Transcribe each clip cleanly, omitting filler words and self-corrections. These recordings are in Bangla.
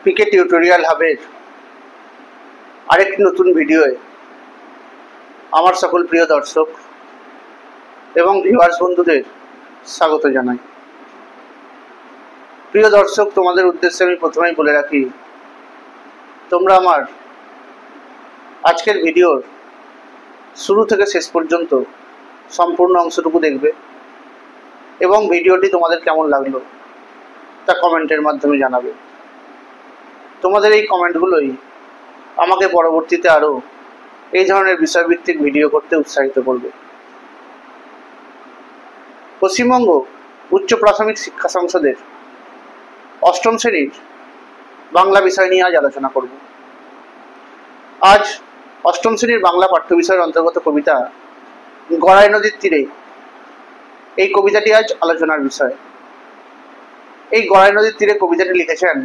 পিকে টিউটোরিয়াল হাবের আরেকটি নতুন ভিডিওয়ে আমার সকল প্রিয় দর্শক এবং ভিউয়ার্স বন্ধুদের স্বাগত জানাই। প্রিয় দর্শক, তোমাদের উদ্দেশ্যে আমি প্রথমেই বলে রাখি, তোমরা আমার আজকের ভিডিওর শুরু থেকে শেষ পর্যন্ত সম্পূর্ণ অংশটুকু দেখবে এবং ভিডিওটি তোমাদের কেমন লাগলো তা কমেন্টের মাধ্যমে জানাবে। তোমাদের এই কমেন্টগুলোই আমাকে পরবর্তীতে আরও এই ধরনের বিষয়ভিত্তিক ভিডিও করতে উৎসাহিত করবে। পশ্চিমবঙ্গ উচ্চ প্রাথমিক শিক্ষা সংসদের অষ্টম শ্রেণীর বাংলা বিষয় নিয়ে আজ আলোচনা করব। আজ অষ্টম শ্রেণীর বাংলা পাঠ্য বিষয়ের অন্তর্গত কবিতা গড়াই নদীর তীরে, এই কবিতাটি আজ আলোচনার বিষয়। এই গড়াই নদীর তীরে কবিতাটি লিখেছেন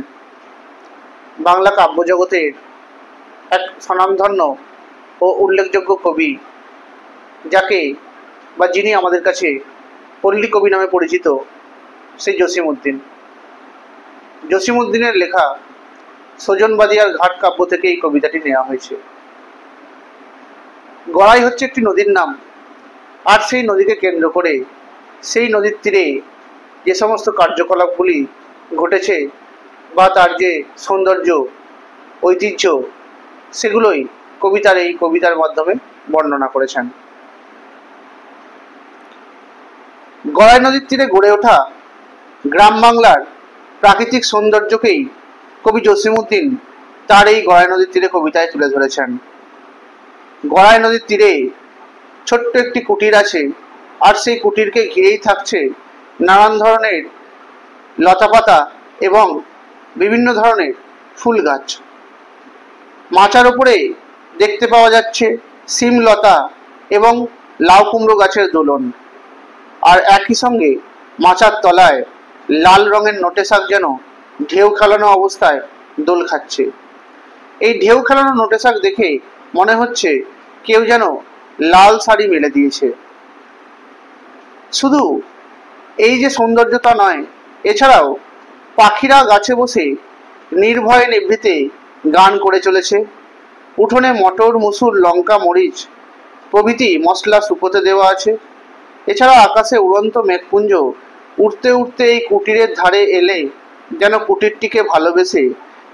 বাংলা কাব্যজগতের এক স্বনামধন্য ও উল্লেখযোগ্য কবি, যাকে বা যিনি আমাদের কাছে পল্লী কবি নামে পরিচিত, সেই জসিমউদ্দিন। জসিমউদ্দিনের লেখা সজনবাদিয়ার ঘাট কাব্য থেকে এই কবিতাটি নেওয়া হয়েছে। গড়াই হচ্ছে একটি নদীর নাম, আর সেই নদীকে কেন্দ্র করে সেই নদীর তীরে যে সমস্ত কার্যকলাপগুলি ঘটেছে বা তার যে সৌন্দর্য ঐতিহ্য, সেগুলোই এই কবিতার মাধ্যমে বর্ণনা করেছেন। গড়াই নদীর তীরে গড়ে ওঠা গ্রাম বাংলার প্রাকৃতিক সৌন্দর্যকেই কবি জসিমউদ্দিন তার এই গড়াই নদীর তীরে কবিতায় তুলে ধরেছেন। গড়াই নদীর তীরে ছোট্ট একটি কুটির আছে, আর সেই কুটিরকে ঘিরেই থাকছে নানান ধরনের লতাপাতা এবং বিভিন্ন ধরনের ফুল গাছ। মাচার উপরে দেখতে পাওয়া যাচ্ছে শিম লতা এবং লাউ কুমড়ো গাছের দোলন, আর একই সঙ্গে মাচার তলায় লাল রঙের নোটে শাক যেন ঢেউ খেলানো অবস্থায় দোল খাচ্ছে। এই ঢেউ খেলানো নোটে শাক দেখে মনে হচ্ছে কেউ যেন লাল শাড়ি মেলে দিয়েছে। শুধু এই যে সৌন্দর্যতা নয়, এছাড়াও পাখিরা গাছে বসে নির্ভয়ে নিভৃতে গান করে চলেছে। উঠোনে মটর, মুসুর, লঙ্কা, মরিচ প্রভৃতি মশলা শুকোতে দেওয়া আছে। এছাড়াও আকাশে উড়ন্ত মেঘপুঞ্জ উড়তে উড়তে এই কুটিরের ধারে এলে যেন কুটিরটিকে ভালোবেসে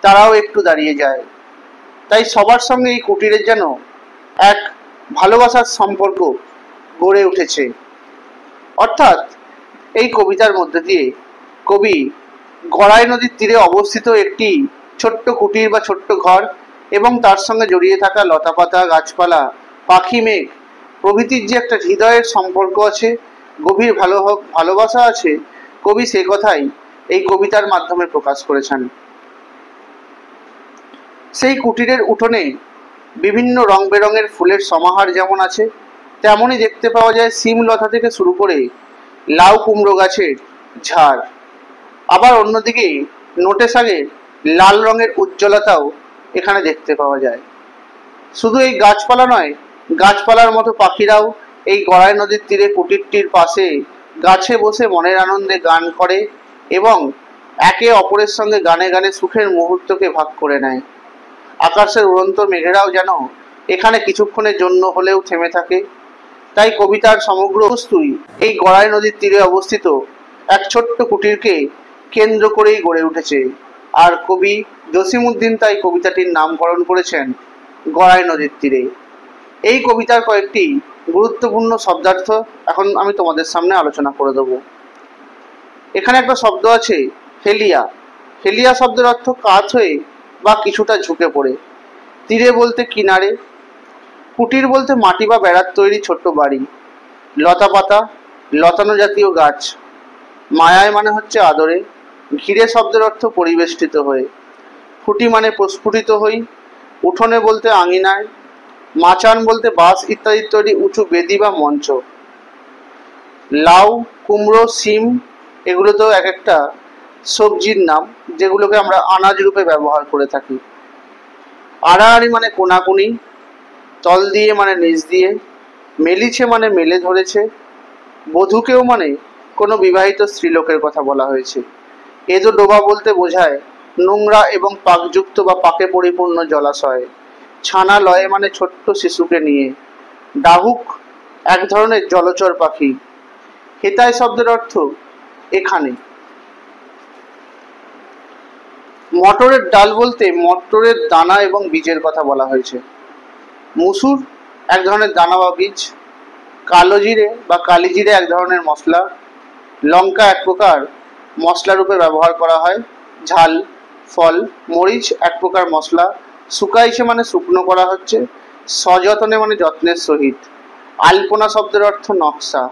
তারাও একটু দাঁড়িয়ে যায়। তাই সবার সঙ্গে এই কুটিরের যেন এক ভালোবাসার সম্পর্ক গড়ে উঠেছে। অর্থাৎ এই কবিতার মধ্যে দিয়ে কবি গড়াই নদীর তীরে অবস্থিত একটি ছোট্ট কুটির বা ছোট্ট ঘর এবং তার সঙ্গে জড়িয়ে থাকা লতাপাতা, গাছপালা, পাখি, মেঘ প্রভৃতির যে একটা হৃদয়ের সম্পর্ক আছে, গভীর ভালোবাসা আছে, কবি সে কথাই এই কবিতার মাধ্যমে প্রকাশ করেছেন। সেই কুটিরের উঠোনে বিভিন্ন রং বেরঙের ফুলের সমাহার যেমন আছে, তেমনই দেখতে পাওয়া যায় শিম লতা থেকে শুরু করে লাউ কুমড়ো গাছের ঝাড়। আবার অন্যদিকে নোটে শাকের লাল রঙের উজ্জ্বলতাও এখানে দেখতে পাওয়া যায়। শুধু এই গাছপালা নয়, গাছপালার মতো পাখিরাও এই গড়াই নদীর তীরে কুটিরটির পাশে গাছে বসে মনের আনন্দে গান করে এবং একে অপরের সঙ্গে গানে গানে সুখের মুহূর্তকে ভাগ করে নেয়। আকাশের উড়ন্ত মেঘেরাও যেন এখানে কিছুক্ষণের জন্য হলেও থেমে থাকে। তাই কবিতার সমগ্র বস্তুই এই গড়াই নদীর তীরে অবস্থিত এক ছোট্ট কুটিরকে কেন্দ্র করেই গড়ে উঠেছে। আর কবি জসিমউদ্দিন তাই কবিতাটির নামকরণ করেছেন গড়াই নদীর তীরে। এই কবিতার কয়েকটি গুরুত্বপূর্ণ শব্দার্থ এখন আমি তোমাদের সামনে আলোচনা করে দেব। এখানে একটা শব্দ আছে হেলিয়া। হেলিয়া শব্দের অর্থ কাত হয়ে বা কিছুটা ঝুঁকে পড়ে। তীরে বলতে কিনারে, কুটির বলতে মাটি বা বেড়ার তৈরি ছোট্ট বাড়ি, লতাপাতা, লতানো জাতীয় গাছ, মায়ায় মানে হচ্ছে আদরে, ঘিরে শব্দের অর্থ পরিবেষ্টিত হয়ে, ফুটি মানে প্রস্ফুটিত হই, উঠোনে বলতে আঙিনায়, মাচান বলতে বাঁশ ইত্যাদি তৈরি উঁচু বেদি বা মঞ্চ, লাউ, কুমড়ো, শিম এগুলো তো এক একটা সবজির নাম, যেগুলোকে আমরা আনাজ রূপে ব্যবহার করে থাকি। আড়াআড়ি মানে কোনাকুনি, তল দিয়ে মানে নিচ দিয়ে, মেলিছে মানে মেলে ধরেছে, বধূকেও মানে কোনো বিবাহিত স্ত্রীলোকের কথা বলা হয়েছে। এদো ডোবা বলতে বোঝায় নোংরা এবং পাকযুক্ত বা পাকে পরিপূর্ণ জলাশয়। ছানা লয়ে মানে ছোট্ট শিশুকে নিয়ে। ডাহুক এক ধরনের জলচর পাখি। হেতায় শব্দের অর্থ এখানে। মটরের ডাল বলতে মটরের দানা এবং বীজের কথা বলা হয়েছে। মুসুর এক ধরনের দানা বা বীজ। কালো জিরে বা কালি জিরে এক ধরনের মশলা। লঙ্কা এক প্রকার মশলা রূপে ব্যবহার করা হয়। ঝাল ফল। মরিচ এক প্রকার মশলা। শুকাইছে মানে শুকনো করা হচ্ছে। সযতনে মানে যত্নের সহিত। আলপনা শব্দের অর্থ নকশা।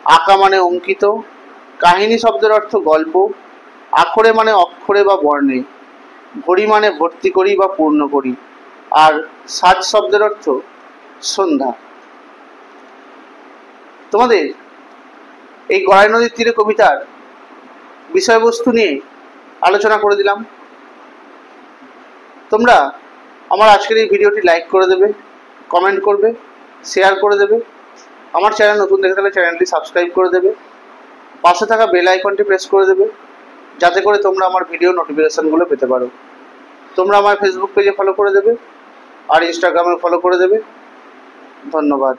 আঁকা মানে অঙ্কিত। কাহিনী শব্দের অর্থ গল্প। আখরে মানে অক্ষরে বা বর্ণে। ভরি মানে ভর্তি করি বা পূর্ণ করি। আর সাজ শব্দের অর্থ সন্ধ্যা। তোমাদের এই গড়াই নদীর তীরে কবিতার বিষয়বস্তু নিয়ে আলোচনা করে দিলাম। তোমরা আমার আজকের এই ভিডিওটি লাইক করে দেবে, কমেন্ট করবে, শেয়ার করে দেবে। আমার চ্যানেল নতুন দেখে থাকলে চ্যানেলটি সাবস্ক্রাইব করে দেবে। পাশে থাকা বেল আইকনটি প্রেস করে দেবে, যাতে করে তোমরা আমার ভিডিও নোটিফিকেশনগুলো পেতে পারো। তোমরা আমার ফেসবুক পেজে ফলো করে দেবে আর ইনস্টাগ্রামে ফলো করে দেবে। ধন্যবাদ।